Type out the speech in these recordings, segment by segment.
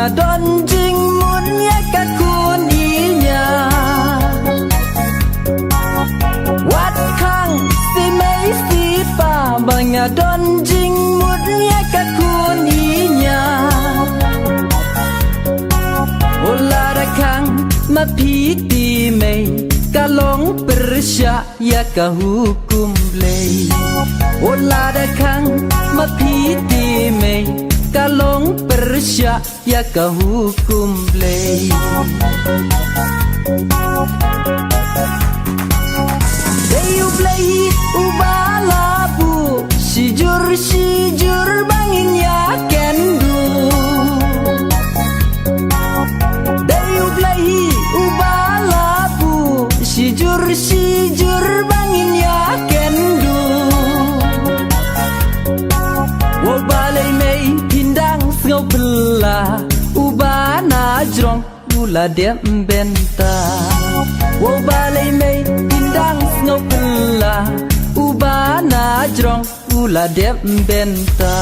ngadon jing mun ya kakun inya wat khang si mei si pa bang ngadon jing mun ya kakun inya ola da khang ma pi ti mei kalong persya ya ka hukum blei ola da khang ma pi ti mei kalong persya ya ka hukum blei Deyu blei ubala bu sijur bangin ya kendu Deyu blei ubala bu sijur bangin ya kendu Wo balai mei pindang ngau bela ubana jrong ula dem benta wo balai mei pindang ngau bela ubana jrong ula dem benta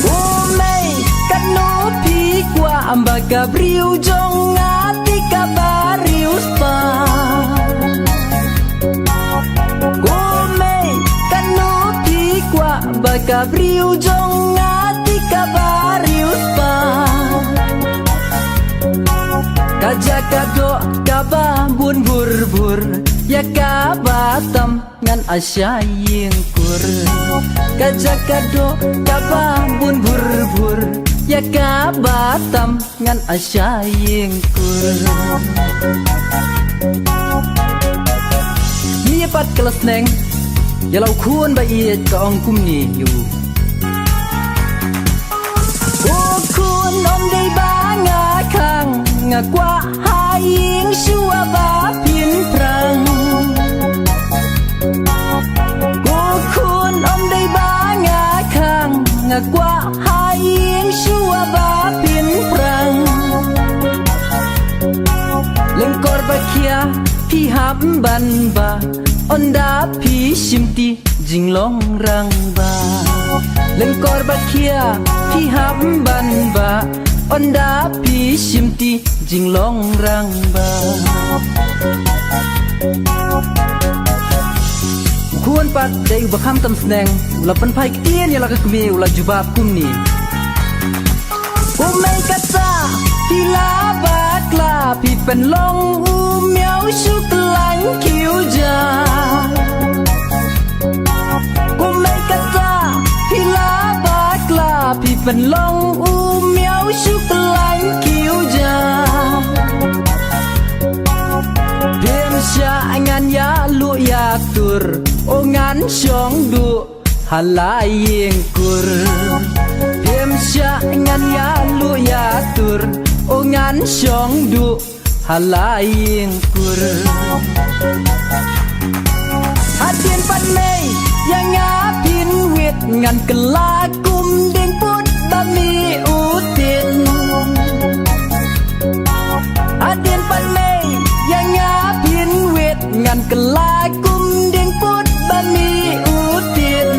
wo mei kanu pi kwa ambaga briu jong ngati kabariu spa baka briu jong ngati kabariu spa kaja kado kaba bun bur ya kabatam ngan asya yingkur kaja kado kaba bun bur ya kabatam ngan asya yingkur ni pat kelas neng ya lau kun ba iet ka ong kum ni yu o kun om dei ba nga khang nga kwa haing shua ba pin prang o kun om dei ba nga khang nga kwa haing shua ba pin prang lengkor ba kia pi hab ban ba onda pi shimti jinglong rang ba lengkor bakia pi ham ban ba onda pi shimti jinglong rang ba kuan pat dei bakham tam sneng ula pan pai kien ya la ka kmi ula jubab kumni umai kata pila bakla pi pen long u miao shu klang kiu ja umai kata pila bakla pi pen long u miao shu klang kiu ja pem sha ngan ya lu ya tur o ngan shong du halayeng kur pem sha ngan ya lu ya tur o ngan shong du halayeng kur hadin pan mei yang ngapin wit ngan kelakum ding put bami utin hadin pan mei yang ngapin wit ngan kelakum ding put bami utin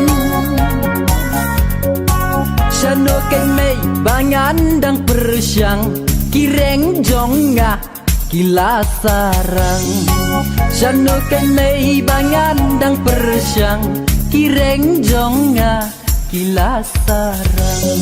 shano kai mei bangan dang persyang kireng jong nga kila sarang shano kai mei bangan dang persyang kireng jong nga kila sarang